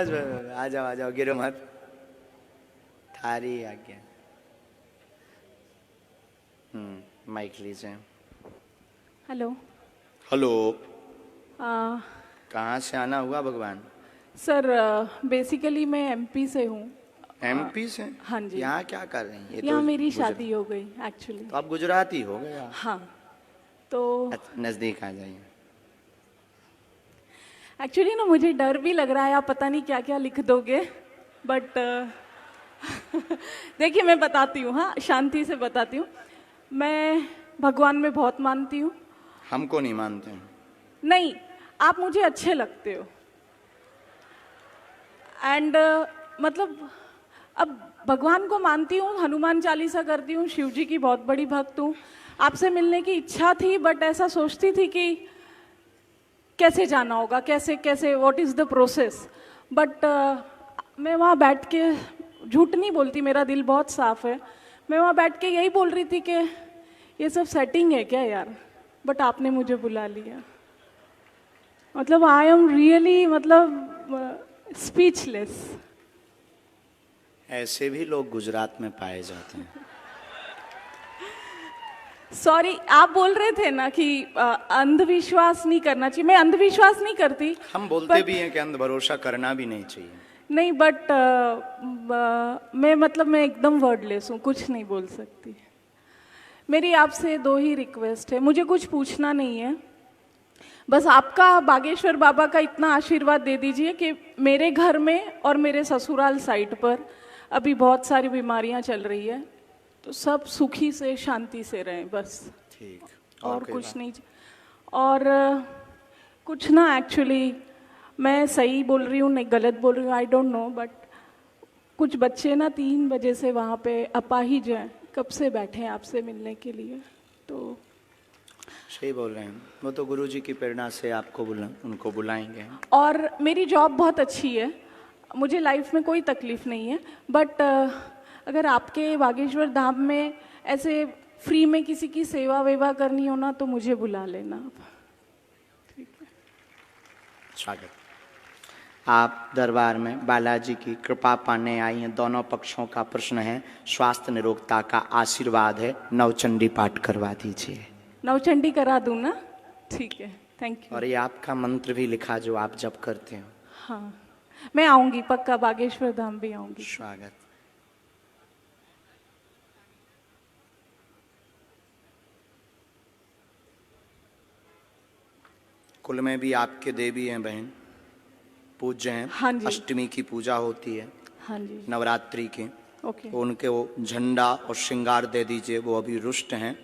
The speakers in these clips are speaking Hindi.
बस आ जाओ गिरो मत, थारी आज्ञा। माइक लीजिए। हेलो। हेलो। आ, कहाँ से आना हुआ भगवान? सर बेसिकली मैं एमपी से हूँ। एमपी से? हाँ जी। यहाँ क्या कर रही हैं? ये यहाँ तो मेरी शादी हो गई एक्चुअली। तो आप गुजराती हो गए आप? हाँ तो नजदीक आ जाइए। एक्चुअली ना मुझे डर भी लग रहा है, आप पता नहीं क्या क्या लिख दोगे, बट देखिए मैं बताती हूँ, हाँ शांति से बताती हूँ। मैं भगवान में बहुत मानती हूँ। हमको नहीं मानते हैं। नहीं, आप मुझे अच्छे लगते हो एंड मतलब अब भगवान को मानती हूँ, हनुमान चालीसा करती हूँ, शिव जी की बहुत बड़ी भक्त हूँ। आपसे मिलने की इच्छा थी, बट ऐसा सोचती थी कि कैसे जाना होगा, कैसे कैसे what is the process. But मैं वहाँ बैठ के, झूठ नहीं बोलती, मेरा दिल बहुत साफ है, मैं वहाँ बैठ के यही बोल रही थी कि ये सब सेटिंग है क्या यार। बट आपने मुझे बुला लिया, मतलब आई एम रियली मतलब स्पीचलेस। ऐसे भी लोग गुजरात में पाए जाते हैं। सॉरी, आप बोल रहे थे ना कि अंधविश्वास नहीं करना चाहिए। मैं अंधविश्वास नहीं करती, हम बोलते भी हैं कि अंध भरोसा करना भी नहीं चाहिए। नहीं, बट मैं एकदम वर्डलेस हूँ, कुछ नहीं बोल सकती। मेरी आपसे दो ही रिक्वेस्ट है, मुझे कुछ पूछना नहीं है, बस आपका बागेश्वर बाबा का इतना आशीर्वाद दे दीजिए कि मेरे घर में और मेरे ससुराल साइड पर अभी बहुत सारी बीमारियां चल रही है, तो सब सुखी से शांति से रहें बस। ठीक। और कुछ नहीं। और कुछ ना, एक्चुअली मैं सही बोल रही हूँ नहीं गलत बोल रही हूँ, आई डोंट नो, बट कुछ बच्चे ना 3 बजे से वहाँ पे अपाहिज हैं, कब से बैठे हैं आपसे मिलने के लिए। तो सही बोल रहे हैं, वो तो गुरुजी की प्रेरणा से आपको उनको बुलाएंगे। और मेरी जॉब बहुत अच्छी है, मुझे लाइफ में कोई तकलीफ नहीं है, बट अगर आपके बागेश्वर धाम में ऐसे फ्री में किसी की सेवा वेवा करनी हो ना, तो मुझे बुला लेना आप। ठीक है। स्वागत। आप दरबार में बालाजी की कृपा पाने आई हैं। दोनों पक्षों का प्रश्न है, स्वास्थ्य निरोगता का आशीर्वाद है। नवचंडी पाठ करवा दीजिए। नवचंडी करा दूं ना? ठीक है, थैंक यू। और ये आपका मंत्र भी लिखा जो आप जब करते हो। हाँ, मैं आऊंगी पक्का, बागेश्वर धाम भी आऊंगी। स्वागत। कुल में भी आपके देवी हैं बहन, पूज्य हैं। हाँ जी। अष्टमी की पूजा होती है। हाँ जी। नवरात्रि की। ओके। उनके वो झंडा और श्रृंगार दे दीजिए, वो अभी रुष्ट हैं।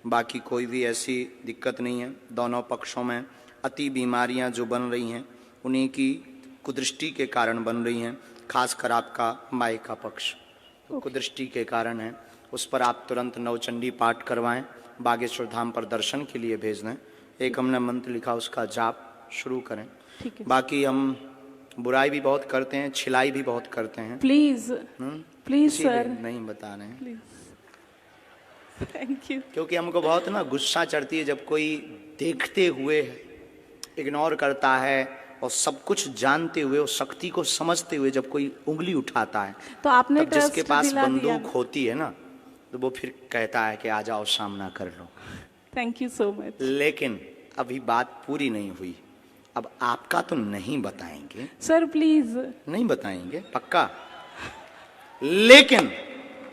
बाकी कोई भी ऐसी दिक्कत नहीं है। दोनों पक्षों में अति बीमारियां जो बन रही हैं, उन्हीं की कुदृष्टि के कारण बन रही हैं। खासकर आपका माई का पक्ष तो कुदृष्टि के कारण है। उस पर आप तुरंत नवचंडी पाठ करवाएं, बागेश्वर धाम पर दर्शन के लिए भेज दें। एक हमने मंत्र लिखा, उसका जाप शुरू करें। ठीक है। बाकी हम बुराई भी बहुत करते हैं, छिलाई भी बहुत करते हैं। प्लीज प्लीज सर, नहीं बता रहे हैं। Please, thank you. क्योंकि हमको बहुत ना गुस्सा चढ़ती है जब कोई देखते हुए इग्नोर करता है, और सब कुछ जानते हुए और शक्ति को समझते हुए जब कोई उंगली उठाता है, तो आपने तब जिसके पास दिला दिया। बंदूक होती है ना, तो वो फिर कहता है कि आ जाओ सामना कर लो। Thank you so much. लेकिन अभी बात पूरी नहीं हुई। अब आपका तो नहीं बताएंगे सर, प्लीज। नहीं बताएंगे पक्का, लेकिन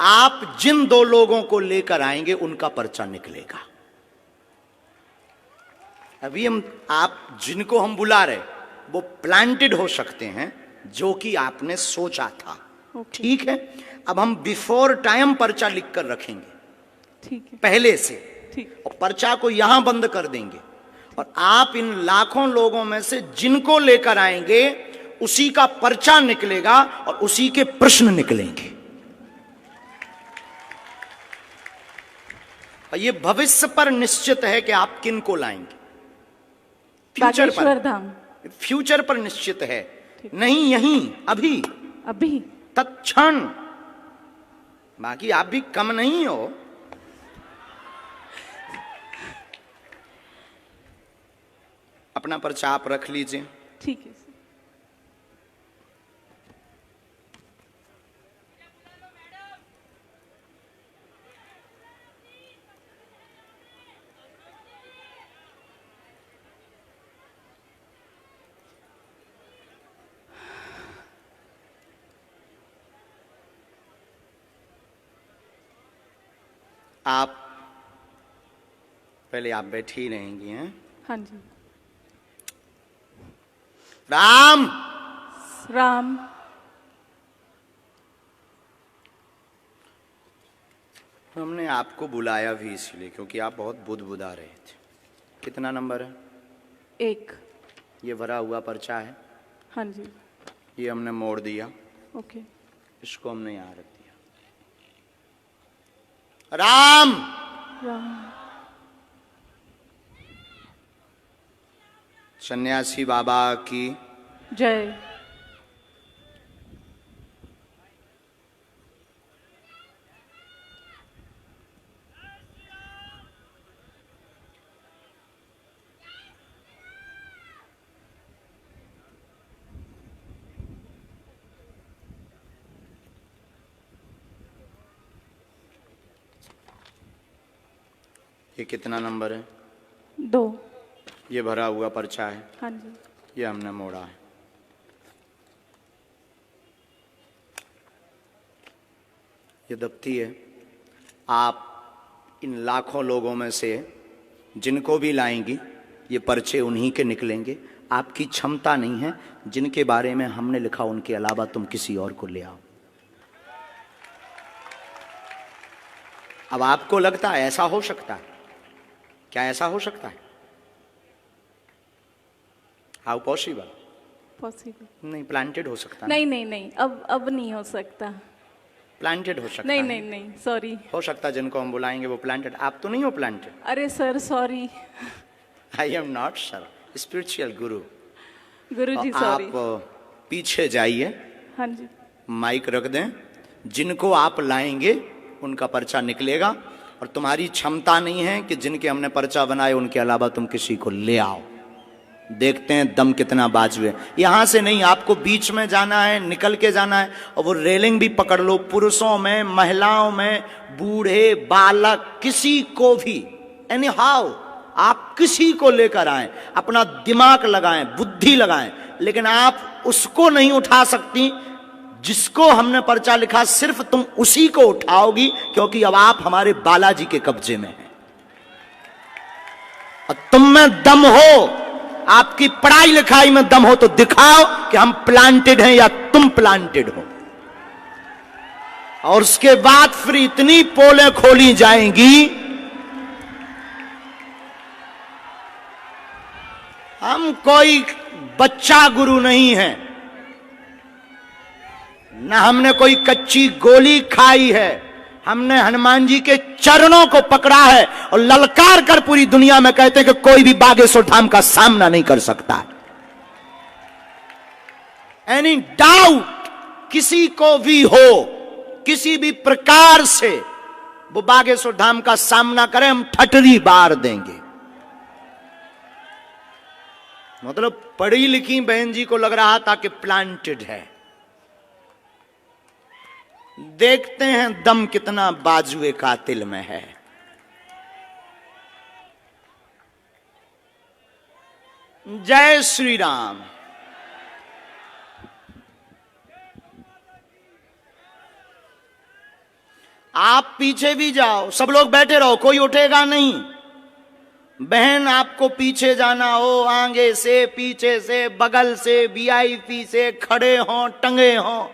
आप जिन 2 लोगों को लेकर आएंगे उनका पर्चा निकलेगा। अभी आप जिनको हम बुला रहे वो प्लांटेड हो सकते हैं, जो कि आपने सोचा था। ठीक है, अब हम बिफोर टाइम पर्चा लिख कर रखेंगे। ठीक है, पहले से। ठीक। और पर्चा को यहां बंद कर देंगे, और आप इन लाखों लोगों में से जिनको लेकर आएंगे उसी का पर्चा निकलेगा और उसी के प्रश्न निकलेंगे। और ये भविष्य पर निश्चित है कि आप किन को लाएंगे। फ्यूचर पर, फ्यूचर पर निश्चित है, नहीं यहीं अभी अभी तत्क्षण। बाकी आप भी कम नहीं हो। अपना पर्चा आप रख लीजिए। ठीक है सर। आप पहले आप बैठी ही रहेंगी हैं। हाँ जी। राम राम। हमने आपको बुलाया भी इसलिए क्योंकि आप बहुत बुदबुदा रहे थे। कितना नंबर है? 1। ये भरा हुआ पर्चा है। हाँ जी। ये हमने मोड़ दिया। ओके। इसको हमने यहाँ रख दिया। राम राम। सन्यासी बाबा की जय। ये कितना नंबर है? 2। ये भरा हुआ पर्चा है। हाँ जी। ये हमने मोड़ा है। ये दफ्ती है। आप इन लाखों लोगों में से जिनको भी लाएंगी ये पर्चे उन्हीं के निकलेंगे। आपकी क्षमता नहीं है। जिनके बारे में हमने लिखा उनके अलावा तुम किसी और को ले आओ। अब आपको लगता है ऐसा हो सकता है? क्या ऐसा हो सकता है? How possible? पॉसिबल नहीं, प्लांटेड हो सकता है। नहीं नहीं नहीं, अब नहीं हो सकता। प्लांटेड हो सकता नहीं है। नहीं नहीं, सॉरी। हो सकता है जिनको हम बुलाएंगे वो प्लांटेड। आप तो नहीं हो प्लांटेड। अरे sir sorry. I am not sir, spiritual Guru. Guruji sorry. आप पीछे जाइए, हाँ जी। माइक रख दें। जिनको आप लाएंगे उनका पर्चा निकलेगा और तुम्हारी क्षमता नहीं है कि जिनके हमने पर्चा बनाए उनके अलावा तुम किसी को ले आओ। देखते हैं दम कितना बाजू है। यहां से नहीं, आपको बीच में जाना है, निकल के जाना है। और वो रेलिंग भी पकड़ लो। पुरुषों में, महिलाओं में, बूढ़े, बालक, किसी को भी, एनी हाउ आप किसी को लेकर आए, अपना दिमाग लगाएं, बुद्धि लगाएं, लेकिन आप उसको नहीं उठा सकती जिसको हमने पर्चा लिखा। सिर्फ तुम उसी को उठाओगी क्योंकि अब आप हमारे बालाजी के कब्जे में हैं और तुम में दम हो। आपकी पढ़ाई लिखाई में दम हो तो दिखाओ कि हम प्लांटेड हैं या तुम प्लांटेड हो। और उसके बाद फिर इतनी पोलें खोली जाएंगी। हम कोई बच्चा गुरु नहीं है, न हमने कोई कच्ची गोली खाई है। हमने हनुमान जी के चरणों को पकड़ा है और ललकार कर पूरी दुनिया में कहते हैं कि कोई भी बागेश्वर धाम का सामना नहीं कर सकता। एनी डाउट किसी को भी हो, किसी भी प्रकार से वो बागेश्वर धाम का सामना करें, हम ठटरी बार देंगे। मतलब पढ़ी लिखी बहन जी को लग रहा था कि प्लांटेड है। देखते हैं दम कितना बाजुए कातिल में है। जय श्री राम। आप पीछे भी जाओ, सब लोग बैठे रहो, कोई उठेगा नहीं। बहन आपको पीछे जाना हो, आगे से, पीछे से, बगल से, वीआईपी से, खड़े हो, टंगे हो,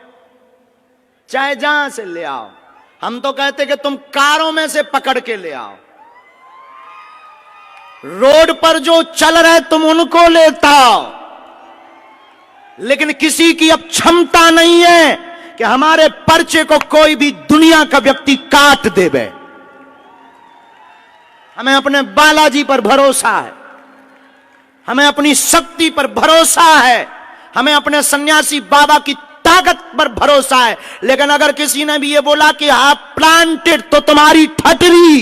चाहे जहां से ले आओ। हम तो कहते कि तुम कारों में से पकड़ के ले आओ। रोड पर जो चल रहे तुम उनको लेता आओ। लेकिन किसी की अब क्षमता नहीं है कि हमारे पर्चे को कोई भी दुनिया का व्यक्ति काट देवे। हमें अपने बालाजी पर भरोसा है, हमें अपनी शक्ति पर भरोसा है, हमें अपने सन्यासी बाबा की ताकत पर भरोसा है। लेकिन अगर किसी ने भी ये बोला कि आप प्लांटेड, तो तुम्हारी ठटरी।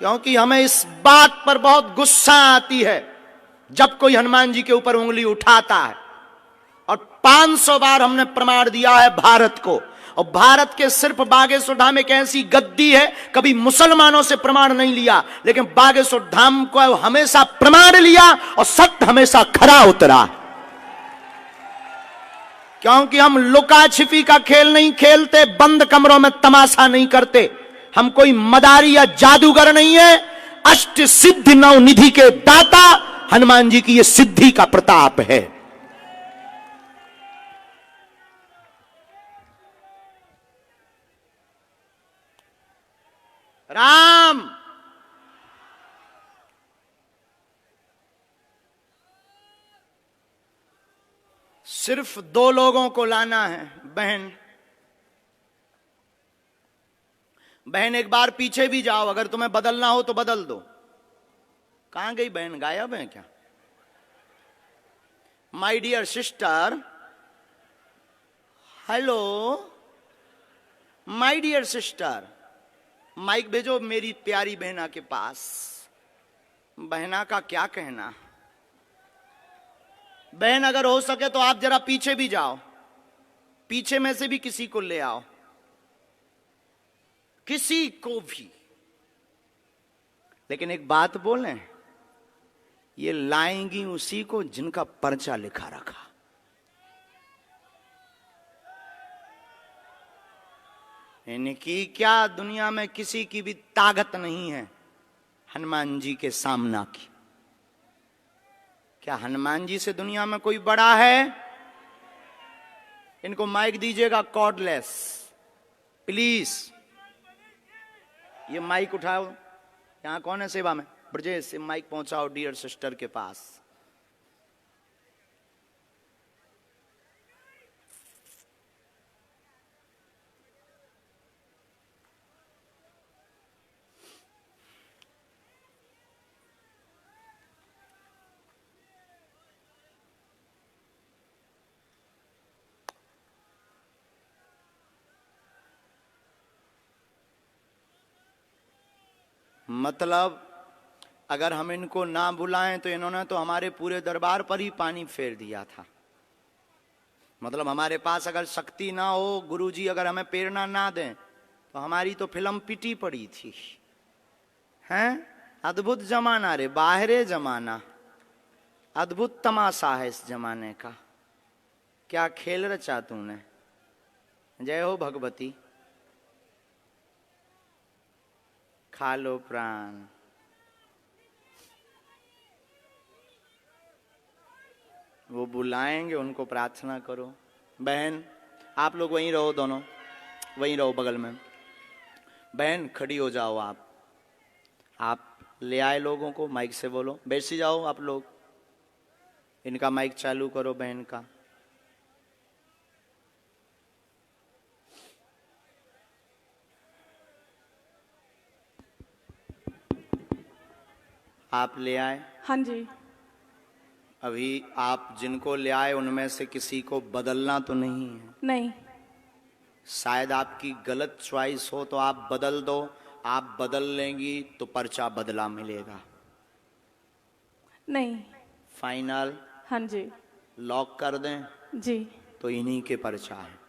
क्योंकि हमें इस बात पर बहुत गुस्सा आती है जब कोई हनुमान जी के ऊपर उंगली उठाता है। और 500 बार हमने प्रमाण दिया है भारत को। और भारत के सिर्फ बागेश्वर धाम एक ऐसी गद्दी है, कभी मुसलमानों से प्रमाण नहीं लिया, लेकिन बागेश्वर धाम को हमेशा प्रमाण लिया और सत्य हमेशा खरा उतरा। क्योंकि हम लुका छिपी का खेल नहीं खेलते, बंद कमरों में तमाशा नहीं करते, हम कोई मदारी या जादूगर नहीं है। अष्ट सिद्ध नव निधि के दाता हनुमान जी की यह सिद्धि का प्रताप है। राम सिर्फ दो लोगों को लाना है। बहन बहन एक बार पीछे भी जाओ, अगर तुम्हें बदलना हो तो बदल दो। कहां गई बहन, गायब है क्या? My dear sister, hello my dear sister, mic भेजो मेरी प्यारी बहना के पास। बहना का क्या कहना? बहन अगर हो सके तो आप जरा पीछे भी जाओ, पीछे में से भी किसी को ले आओ, किसी को भी। लेकिन एक बात बोलें, ये लाएंगी उसी को जिनका पर्चा लिखा रखा। इनकी क्या दुनिया में किसी की भी ताकत नहीं है हनुमान जी के सामना की। क्या हनुमान जी से दुनिया में कोई बड़ा है? इनको माइक दीजिएगा कॉर्डलेस प्लीज। ये माइक उठाओ, यहां कौन है सेवा में? ब्रजेश से माइक पहुंचाओ डियर सिस्टर के पास। मतलब अगर हम इनको ना बुलाएं तो इन्होंने तो हमारे पूरे दरबार पर ही पानी फेर दिया था। मतलब हमारे पास अगर शक्ति ना हो, गुरुजी अगर हमें प्रेरणा ना दें तो हमारी तो फिल्म पिटी पड़ी थी। हैं? अद्भुत जमाना रे, बाहरे जमाना, अद्भुत तमाशा है इस जमाने का। क्या खेल रचा तूने। जय हो भगवती। खा लो प्राण। वो बुलाएंगे, उनको प्रार्थना करो। बहन आप लोग वहीं रहो, दोनों वहीं रहो बगल में। बहन खड़ी हो जाओ आप ले आए लोगों को, माइक से बोलो। बैठ जाओ आप लोग, इनका माइक चालू करो बहन का। आप ले आए? हाँ जी। अभी आप जिनको ले आए उनमें से किसी को बदलना तो नहीं है? नहीं। शायद आपकी गलत चॉइस हो तो आप बदल दो। आप बदल लेंगी तो पर्चा बदला मिलेगा। नहीं। फाइनल? हाँ जी। लॉक कर दें? जी। तो इन्हीं के पर्चा है।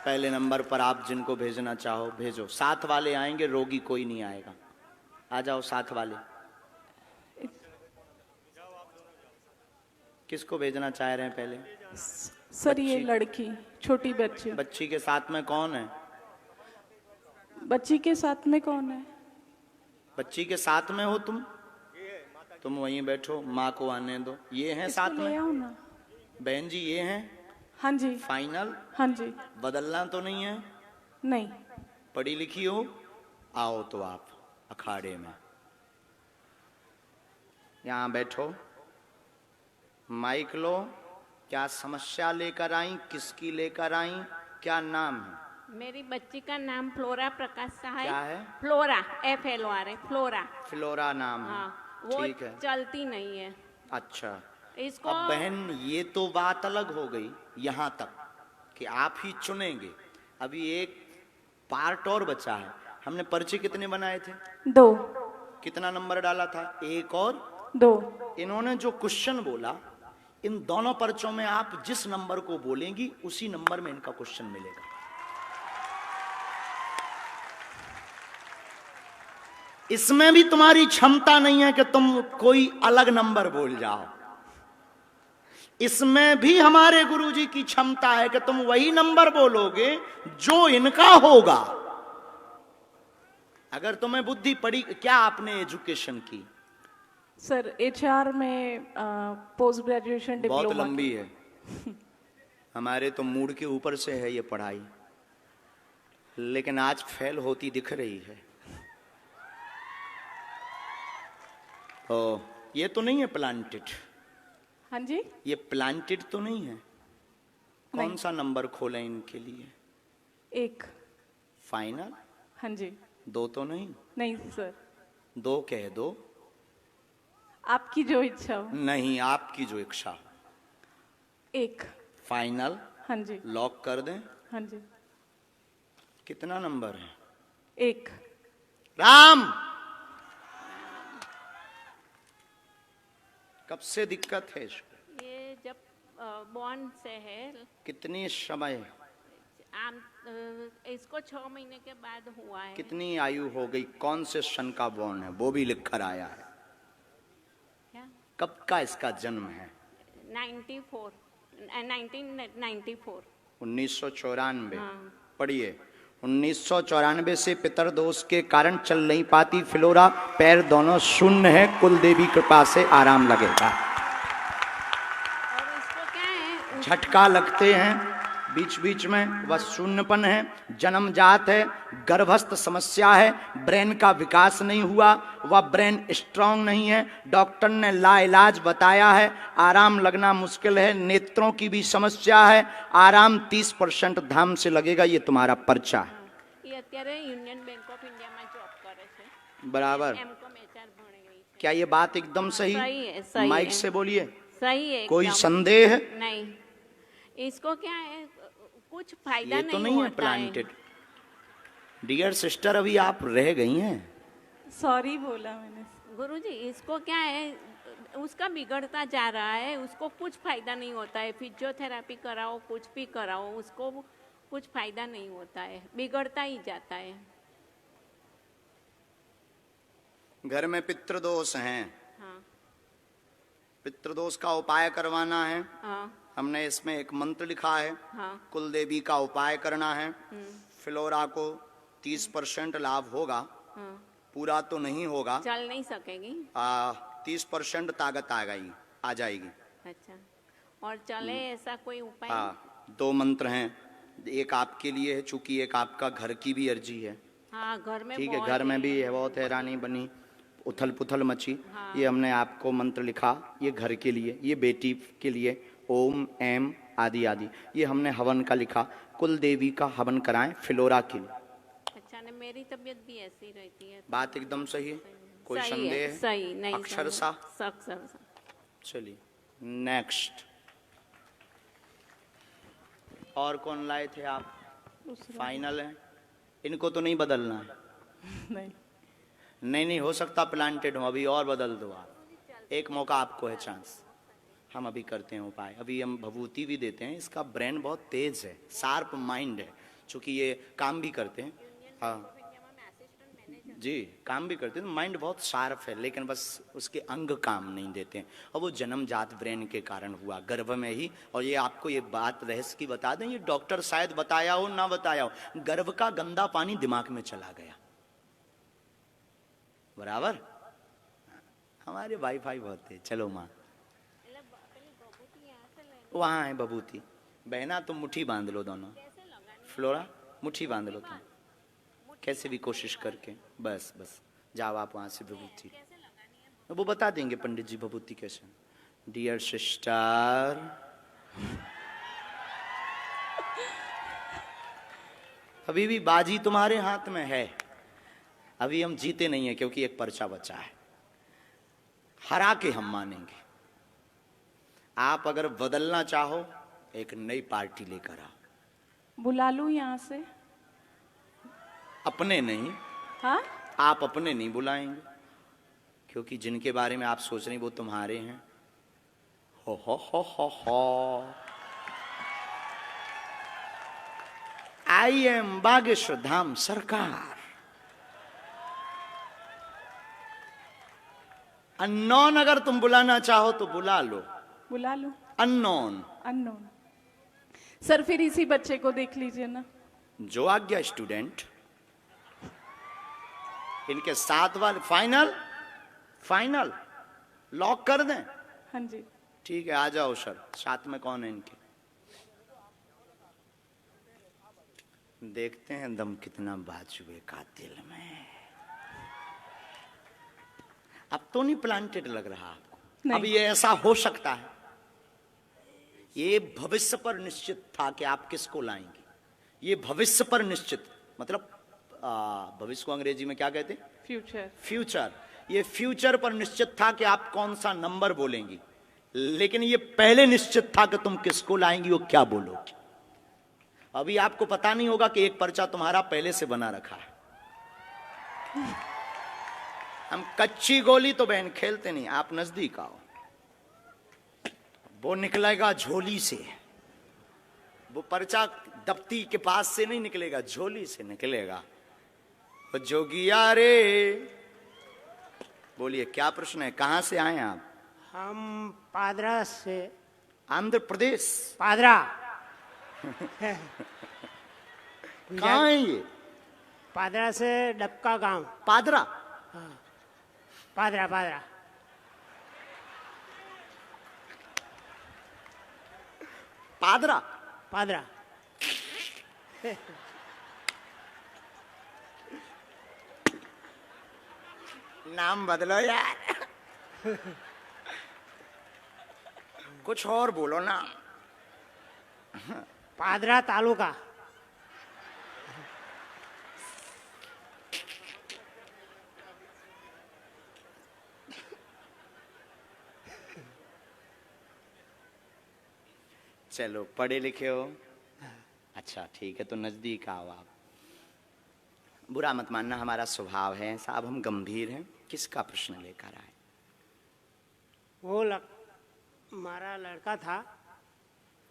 पहले नंबर पर आप जिनको भेजना चाहो भेजो। साथ वाले आएंगे, रोगी कोई नहीं आएगा। आ जाओ साथ वाले। किसको भेजना चाह रहे हैं पहले? सर ये लड़की, छोटी बच्ची। बच्ची के साथ में कौन है? बच्ची के साथ में कौन है? बच्ची के साथ में हो तुम वहीं बैठो, माँ को आने दो। ये हैं साथ में? आओ ना। बहन जी ये हैं? हाँ जी। फाइनल? हाँ जी। बदलना तो नहीं है? नहीं। पढ़ी लिखी हो? आओ तो आप अखाड़े में यहां बैठो। माइक लो। क्या समस्या लेकर आई, किसकी लेकर आई, क्या नाम है? मेरी बच्ची का नाम फ्लोरा प्रकाश सहाय। क्या है? Flora, FLORA, flora. फ्लोरा नाम है। हाँ, वो ठीक है। चलती नहीं है अच्छा। इसको। अब बहन ये तो बात अलग हो गई यहां तक कि आप ही चुनेंगे। अभी एक पार्ट और बचा है। हमने पर्चे कितने बनाए थे? 2। कितना नंबर डाला था? 1 और 2। इन्होंने जो क्वेश्चन बोला, इन दोनों पर्चों में आप जिस नंबर को बोलेंगी उसी नंबर में इनका क्वेश्चन मिलेगा। इसमें भी तुम्हारी क्षमता नहीं है कि तुम कोई अलग नंबर बोल जाओ। इसमें भी हमारे गुरुजी की क्षमता है कि तुम वही नंबर बोलोगे जो इनका होगा। अगर तुम्हें बुद्धि पड़ी। क्या आपने एजुकेशन की? सर HR में पोस्ट ग्रेजुएशन बहुत डिप्लोमा लंबी है। हमारे तो मूड के ऊपर से है ये पढ़ाई, लेकिन आज फेल होती दिख रही है। तो ये तो नहीं है प्लांटेड? हाँ जी, ये प्लांटेड तो नहीं है? कौन नहीं। सा नंबर खोलें इनके लिए? 1। फाइनल? हाँ जी। 2 तो नहीं? नहीं सर, 2 कह दो। आपकी जो इच्छा हो। नहीं, आपकी जो इच्छा। 1। फाइनल? हाँ जी। लॉक कर दें? हाँ जी। कितना नंबर है? 1। राम, कब से दिक्कत है इसको? ये जब बॉर्न से है। कितनी समय? इसको 6 महीने के बाद हुआ है। कितनी आयु हो गई? कौन से सन का बॉर्न है वो भी लिख कर आया है? क्या? कब का इसका जन्म है? 1994। 1994। हाँ। पढ़िए। 1994 से पितर दोष के कारण चल नहीं पाती फ्लोरा, पैर दोनों शून्य है, कुल देवी कृपा से आराम लगेगा। और इसको क्या है? झटका लगते हैं बीच बीच में, वह शून्यपन है, जन्मजात है, गर्भस्थ समस्या है, ब्रेन का विकास नहीं हुआ, वह ब्रेन स्ट्रांग नहीं है, डॉक्टर ने लाइलाज बताया है, आराम लगना मुश्किल है, नेत्रों की भी समस्या है, आराम 30% धाम से लगेगा। ये तुम्हारा पर्चा है। ये અત્યારે યુનિયન બેંક ઓફ ઇન્ડિયામાં જોબ કરે છે। बराबर। M.Com HR ભણી ગઈ છે। क्या ये बात एकदम सही? सही है, सही माइक है। से बोलिए। सही है कोई एकदम। संदेह? नहीं। इसको क्या है, कुछ फायदा ये नहीं तो नहीं है होता प्लांटेड। डियर सिस्टर, अभी आप रह गई हैं। सॉरी बोला मैंने। गुरुजी, इसको क्या है, उसका बिगड़ता जा रहा है, उसको कुछ फायदा नहीं होता है। फिजियोथेरेपी कराओ, कुछ भी कराओ, उसको कुछ फायदा नहीं होता है, बिगड़ता ही जाता है। घर में पितृदोष हैं, हाँ। पितृदोष का उपाय करवाना है। हाँ। हमने इसमें एक मंत्र लिखा है, हाँ। कुल देवी का उपाय करना है। फ्लोरा को 30% लाभ होगा, हाँ। पूरा तो नहीं होगा। चल नहीं सकेगी। 30% ताकत आ जाएगी। अच्छा। और चले ऐसा कोई उपाय? हाँ, 2 मंत्र हैं, एक आपके लिए है, चूंकि एक आपका घर की भी अर्जी है। हाँ, घर में ठीक है, बहुत घर में है। भी बहुत हैरानी बनी, उथल पुथल मची। हाँ। ये हमने आपको मंत्र लिखा, ये घर के लिए, ये बेटी के लिए, ओम एम आदि आदि। ये हमने हवन का लिखा, कुल देवी का हवन कराएं फ्लोरा के लिए। अच्छा, ने मेरी तबीयत भी ऐसी रहती है। बात एकदम सही है, कोई सही संदेह है, है? सही नहीं। अक्षरशः? अक्षरशः। चलिए नेक्स्ट। और कौन लाए थे आप? फाइनल है, इनको तो नहीं बदलना है। नहीं। नहीं हो सकता प्लांटेड हो, अभी और बदल दो आप, एक मौका आपको है, चांस। हम अभी करते हैं उपाय, अभी हम भभूति भी देते हैं। इसका ब्रेन बहुत तेज है, शार्प माइंड है, चूंकि ये काम भी करते हैं। हाँ जी, काम भी करते हैं, माइंड बहुत शार्प है, लेकिन बस उसके अंग काम नहीं देते हैं, और वो जन्मजात ब्रेन के कारण हुआ, गर्भ में ही। और ये आपको ये बात रहस्य की बता दें, ये डॉक्टर शायद बताया हो ना बताया हो, गर्भ का गंदा पानी दिमाग में चला गया। बराबर। हमारे वाईफाई बहुत है। चलो माँ, वहाँ है बबूती। बहना तुम मुट्ठी बांध लो दोनों। फ्लोरा मुट्ठी बांध लो तुम, कैसे भी कोशिश करके। बस बस जाओ आप वहाँ से बबूती, वो बता देंगे पंडित जी बबूती कैसे। डियर सिस्टर, अभी भी बाजी तुम्हारे हाथ में है। अभी हम जीते नहीं है, क्योंकि एक पर्चा बचा है, हरा के हम मानेंगे। आप अगर बदलना चाहो, एक नई पार्टी लेकर आओ। बुला लूं यहाँ से? अपने नहीं। हाँ? आप अपने नहीं बुलाएंगे, क्योंकि जिनके बारे में आप सोच रहे हैं वो तुम्हारे हैं। हो। आई एम बागेश्वर धाम सरकार। अननोन अगर तुम बुलाना चाहो तो बुला लो, बुला लो। अननोन। अननोन। सर फिर इसी बच्चे को देख लीजिए ना। जो आज्ञा स्टूडेंट। इनके साथ वाले फाइनल, फाइनल लॉक कर दें। हाँ जी। ठीक है, आ जाओ सर। साथ में कौन है इनके? देखते हैं दम कितना बाजुए का दिल में। अब तो नहीं प्लांटेड लग रहा आपको? नहीं। अब ये ऐसा हो सकता है, ये भविष्य पर निश्चित था कि आप किसको लाएंगे। ये भविष्य पर निश्चित, मतलब भविष्य को अंग्रेजी में क्या कहते हैं? फ्यूचर। फ्यूचर। ये फ्यूचर पर निश्चित था कि आप कौन सा नंबर बोलेंगी, लेकिन ये पहले निश्चित था कि तुम किसको लाएंगी और क्या बोलोगी। अभी आपको पता नहीं होगा कि एक पर्चा तुम्हारा पहले से बना रखा है। हम कच्ची गोली तो बहन खेलते नहीं, आप नजदीक आओ। वो निकलेगा झोली से, वो पर्चा दफ्ती के पास से नहीं निकलेगा, झोली से निकलेगा। वो जोगिया रे, बोलिए क्या प्रश्न है, कहां से आए आप? हम पादरा से। आंध्र प्रदेश? पादरा। कहाँ है ये? पादरा से डबका गांव। पादरा? हाँ, पादरा पादरा। पादरा? पादरा। नाम बदलो यार। कुछ और बोलो ना। पादरा तालुका। चलो पढ़े लिखे हो, अच्छा ठीक है, तो नजदीक आओ आप। बुरा मत मानना, हमारा स्वभाव है साहब, हम गंभीर हैं। किसका प्रश्न लेकर आए? वो हमारा लड़का था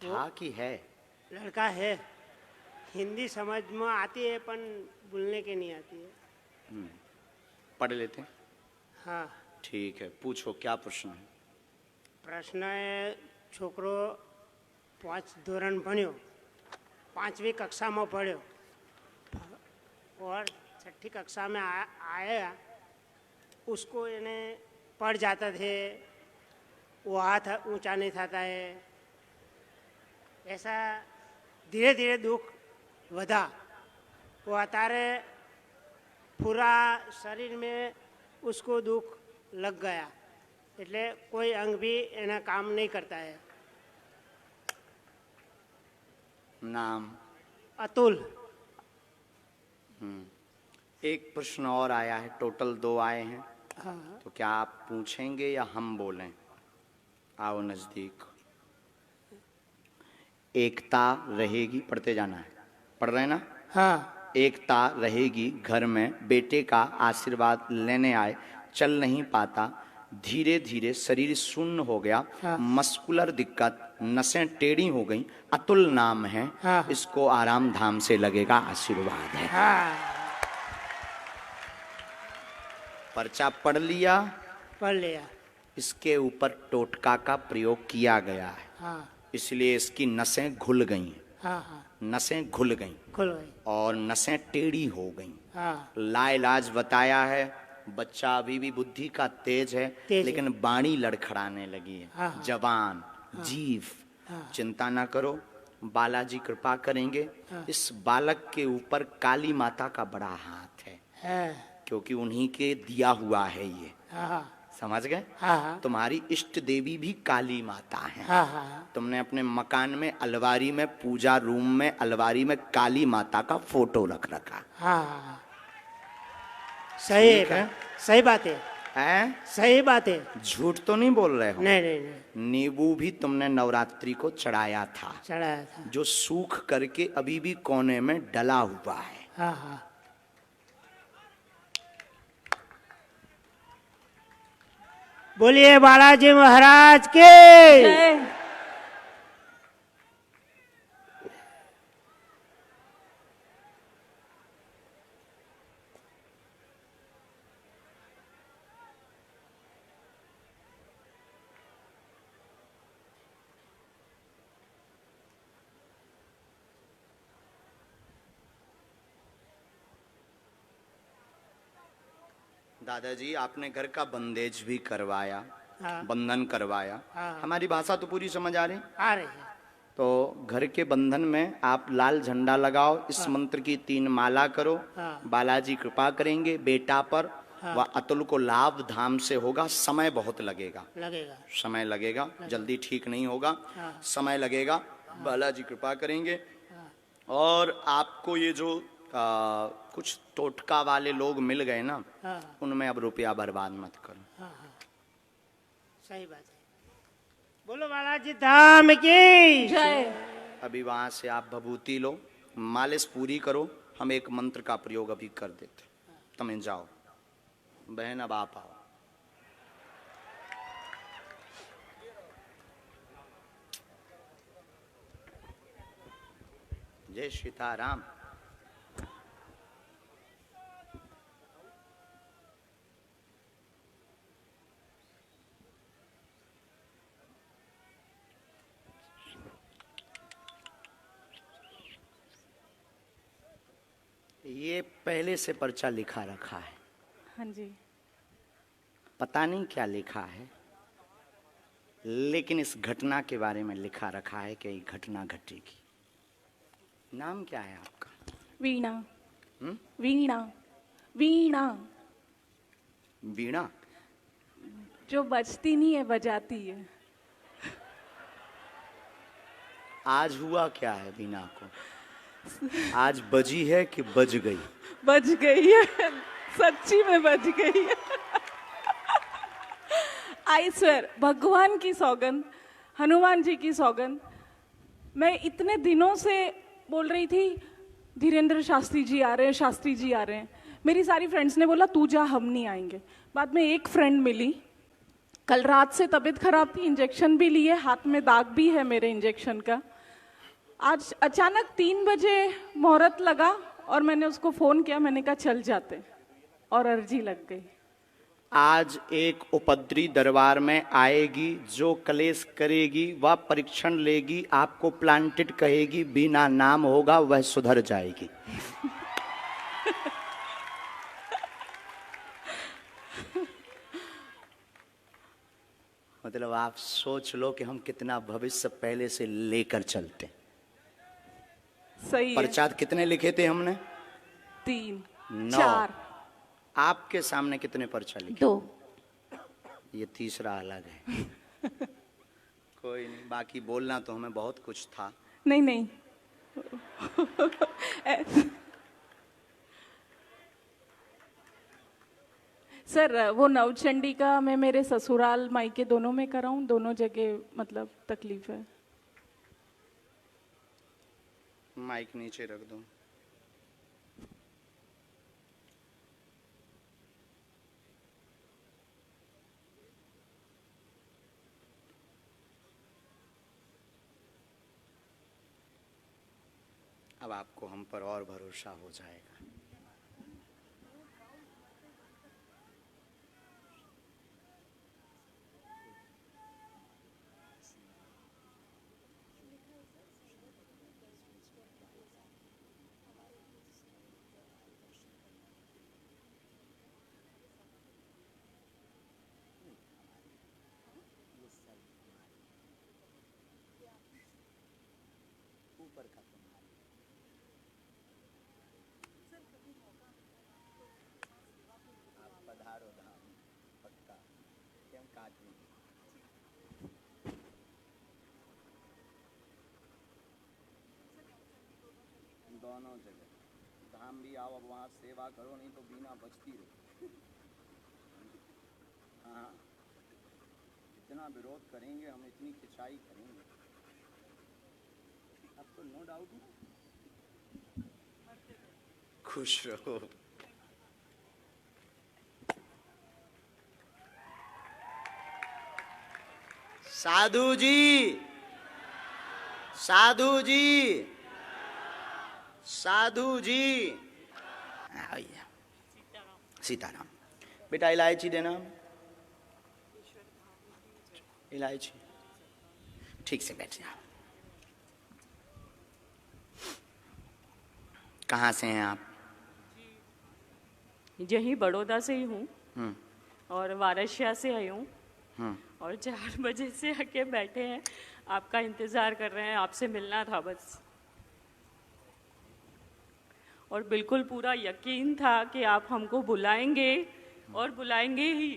कि है? लड़का है। हिंदी समझ में आती है पर बोलने के नहीं आती है। पढ़ लेते हैं। हाँ। ठीक है, पूछो क्या प्रश्न है। प्रश्न है, छोकरो 5 ધોરણ ભણ્યો, 5वीं कक्षा में पढ़्यो और 6ठी कक्षा में आया, उसको इन्हें पढ़ जाता थे, वो हाथ ऊंचा नहीं था है। ऐसा धीरे धीरे दुख वधा। वो अतारे पूरा शरीर में उसको दुख लग गया, એટલે कोई अंग भी एना काम नहीं करता है। नाम? अतुल। एक प्रश्न और आया है, टोटल 2 आए हैं। हाँ। तो क्या आप पूछेंगे या हम बोलें? आओ नजदीक। एकता रहेगी, पढ़ते जाना है, पढ़ रहे ना? हाँ। एकता रहेगी घर में, बेटे का आशीर्वाद लेने आए, चल नहीं पाता, धीरे धीरे शरीर शून्य हो गया। हाँ। मस्कुलर दिक्कत, नसें टेढ़ी हो गई, अतुल नाम है। हाँ। इसको आराम धाम से लगेगा, आशीर्वाद है। हाँ। पर्चा पढ़ लिया? पढ़ लिया। इसके ऊपर टोटका का प्रयोग किया गया है। हाँ। इसलिए इसकी नसें घुल गई, हाँ। हाँ। नसें घुल गई खुल गई। और नसें टेढ़ी हो गई। हाँ। लाइलाज बताया है, बच्चा अभी भी बुद्धि का तेज है, तेज लेकिन बाणी लड़खड़ाने लगी है। हाँ। जवान, जीव। हाँ। चिंता ना करो, बालाजी कृपा करेंगे। हाँ। इस बालक के ऊपर काली माता का बड़ा हाथ है, है। क्योंकि उन्हीं के दिया हुआ है ये। हाँ। समझ गए? हाँ। तुम्हारी इष्ट देवी भी काली माता है। हाँ। हाँ। तुमने अपने मकान में अलमारी में, पूजा रूम में अलमारी में काली माता का फोटो रख रखा हाँ। सही ठीक है। है। सही बात है। है? सही बात है। झूठ तो नहीं बोल रहे हो? नहीं नहीं नहीं, नींबू भी तुमने नवरात्रि को चढ़ाया था, चढ़ाया था। जो सूख करके अभी भी कोने में डला हुआ है। हाँ। हाँ। बोलिए बालाजी महाराज के। जय। दादाजी आपने घर का बंदेज भी करवाया, हाँ। बंधन करवाया, हाँ। हमारी भाषा तो पूरी समझ आ रही। आ रही है। तो घर के बंधन में आप लाल झंडा लगाओ, इस मंत्र की 3 माला करो, हाँ। बालाजी कृपा करेंगे बेटा पर, वह अतुल को लाभ धाम से होगा। समय बहुत लगेगा, लगेगा। समय लगेगा, जल्दी ठीक नहीं होगा, समय लगेगा, बालाजी कृपा करेंगे। और आपको ये जो कुछ टोटका वाले लोग मिल गए ना, हाँ। उनमें अब रुपया बर्बाद मत करो। हाँ हाँ, सही बात है। बोलो बालाजी धाम की जय। अभी वहां से आप भभूति लो, मालिश पूरी करो, हम एक मंत्र का प्रयोग अभी कर देते। तुम जाओ बहन, अब आप आओ। जय सीताराम। ये पहले से पर्चा लिखा रखा है, हाँ जी। पता नहीं क्या लिखा है, लेकिन इस घटना के बारे में लिखा रखा है कि ये घटना घटेगी। नाम क्या है आपका? वीणा। हम्म? वीणा। वीणा वीणा। जो बजती नहीं है, बजाती है। आज हुआ क्या है वीणा को? आज बजी है कि बज गई? बज गई है, सच्ची में बज गई है। आई स्वेर, भगवान की सौगंध, हनुमान जी की सौगंध, मैं इतने दिनों से बोल रही थी धीरेन्द्र शास्त्री जी आ रहे हैं, शास्त्री जी आ रहे हैं। मेरी सारी फ्रेंड्स ने बोला तू जा, हम नहीं आएंगे। बाद में एक फ्रेंड मिली, कल रात से तबीयत खराब थी, इंजेक्शन भी लिए, हाथ में दाग भी है मेरे इंजेक्शन का। आज अचानक 3 बजे मुहूर्त लगा और मैंने उसको फोन किया, मैंने कहा चल जाते, और अर्जी लग गई। आज एक उपद्री दरबार में आएगी, जो कलेश करेगी वह परीक्षण लेगी, आपको प्लांटेड कहेगी, बिना नाम होगा वह सुधर जाएगी। मतलब आप सोच लो कि हम कितना भविष्य पहले से लेकर चलते। सही है। पर्चा कितने लिखे थे हमने? 3 9। 4 आपके सामने कितने पर्चा लिखे? 2। ये तीसरा अलग है। कोई नहीं, बाकी बोलना तो हमें बहुत कुछ था। नहीं नहीं। सर वो नवचंडी का मैं मेरे ससुराल मायके दोनों में कराऊं, दोनों जगह मतलब तकलीफ है। माइक नीचे रख दो। अब आपको हम पर और भरोसा हो जाएगा। ऊपर का आप पधारो धाम, पक्का केम काटनी। दोनों जगह धाम भी आओ, अब वहाँ सेवा करो, नहीं तो बिना बचती रहो। हाँ, इतना विरोध करेंगे हम, इतनी खिंचाई करेंगे, अब तो नो डाउट है। खुश रहो। साधु जी, साधु जी, साधु जी। आइए। सीताराम। बेटा इलायची देना, इलायची। ठीक से बैठ जाओ। कहाँ से हैं आप? यही बड़ौदा से ही हूँ। और वाराणसी से आई हूँ और 4 बजे से आके बैठे हैं, आपका इंतज़ार कर रहे हैं, आपसे मिलना था बस। और बिल्कुल पूरा यकीन था कि आप हमको बुलाएंगे और बुलाएंगे ही।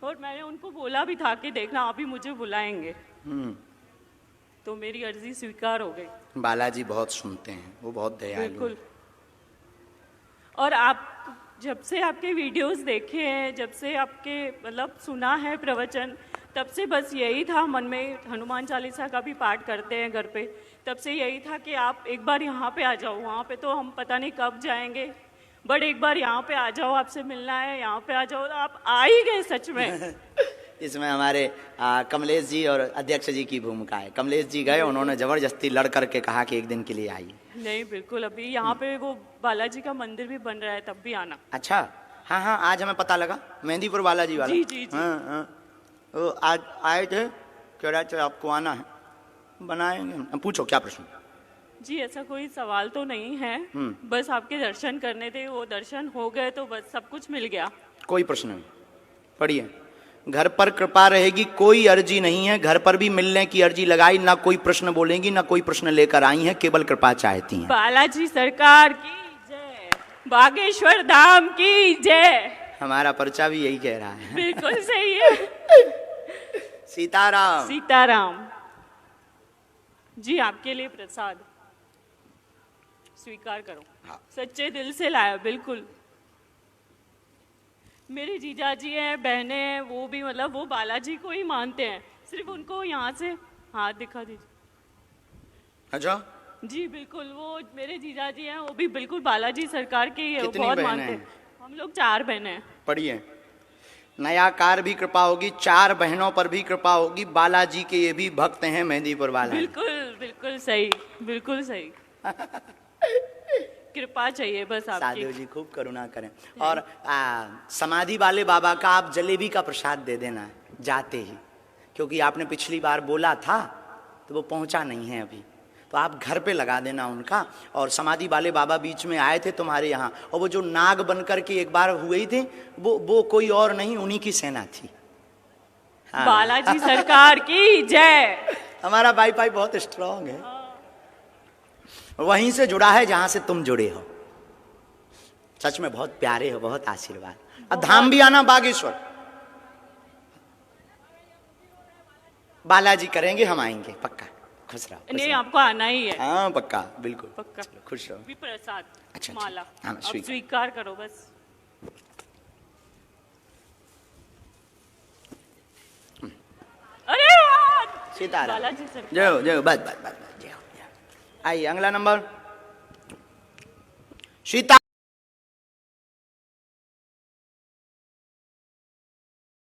और मैंने उनको बोला भी था कि देखना आप ही मुझे बुलाएंगे। तो मेरी अर्जी स्वीकार हो गई। बालाजी बहुत सुनते हैं, वो बहुत दयालु हैं। बिल्कुल। और आप जब से आपके वीडियोस देखे हैं, जब से आपके मतलब सुना है प्रवचन, तब से बस यही था मन में। हनुमान चालीसा का भी पाठ करते हैं घर पे, तब से यही था कि आप एक बार यहाँ पे आ जाओ। वहाँ पे तो हम पता नहीं कब जाएंगे, बट एक बार यहाँ पे आ जाओ, आपसे मिलना है, यहाँ पे आ जाओ। आप आ ही गए सच में। इसमें हमारे कमलेश जी और अध्यक्ष जी की भूमिका है। कमलेश जी गए, उन्होंने जबरदस्ती लड़ करके कहा कि एक दिन के लिए आइए। नहीं बिल्कुल, अभी यहाँ पे वो बालाजी का मंदिर भी बन रहा है, तब भी आना। अच्छा, हाँ हाँ, आज हमें पता लगा, मेहंदीपुर बालाजी वाला। जी जी जी। हाँ हाँ, वो आज आए थे, कह रहे थे आपको आना है, बनाएंगे। पूछो क्या प्रश्न। जी ऐसा कोई सवाल तो नहीं है, बस आपके दर्शन करने थे, वो दर्शन हो गए तो बस सब कुछ मिल गया। कोई प्रश्न नहीं। पढ़िए, घर पर कृपा रहेगी, कोई अर्जी नहीं है। घर पर भी मिलने की अर्जी लगाई, ना कोई प्रश्न बोलेंगी, ना कोई प्रश्न लेकर आई हैं, केवल कृपा चाहती हैं। बालाजी सरकार की जय, बागेश्वर धाम की जय। हमारा पर्चा भी यही कह रहा है। बिल्कुल सही है। सीताराम। सीताराम जी, आपके लिए प्रसाद स्वीकार करो। हाँ। सच्चे दिल से लाया, बिल्कुल। मेरे जीजा जी हैं, बहनें हैं, वो भी मतलब वो बालाजी को ही मानते हैं। सिर्फ उनको यहाँ से हाथ दिखा दीजिए। अच्छा, जी बिल्कुल, वो मेरे जीजा जी हैं, वो भी बिल्कुल बालाजी सरकार के ही है, वो कितनी बहुत बहनें मानते हैं? हैं। हम लोग 4 बहनें हैं। पढ़िए, नया कार भी कृपा होगी, 4 बहनों पर भी कृपा होगी। बालाजी के ये भी भक्त हैं, मेहंदीपुर बालाजी। बिल्कुल बिल्कुल सही, बिल्कुल सही। कृपा चाहिए बस आपकी। साधु जी खूब करुणा करें। और समाधि वाले बाबा का आप जलेबी का प्रसाद दे देना जाते ही, क्योंकि आपने पिछली बार बोला था तो वो पहुंचा नहीं है अभी, तो आप घर पे लगा देना उनका। और समाधि वाले बाबा बीच में आए थे तुम्हारे यहाँ, और वो जो नाग बन करके एक बार हुए ही थे, वो कोई और नहीं, उन्हीं की सेना थी। हाँ। बालाजी सरकार की जय। हमारा वाईफाई बहुत स्ट्रांग है, वहीं से जुड़ा है जहां से तुम जुड़े हो। सच में बहुत प्यारे हो, बहुत आशीर्वाद। अब धाम भी आना, बागेश्वर बालाजी करेंगे, हम आएंगे पक्का। खुश रहो, खुश नहीं रहो। आपको आना ही है। हाँ पक्का, बिल्कुल पक्का। चलो, खुश रहो। भी प्रसाद अच्छा, माला हाँ, अब स्वीकार। स्वीकार करो बस। अरे यार! सीताराम। बालाजी सरकार। जय जय, बस बस बस, जय हो। आइए अगला नंबर। सीता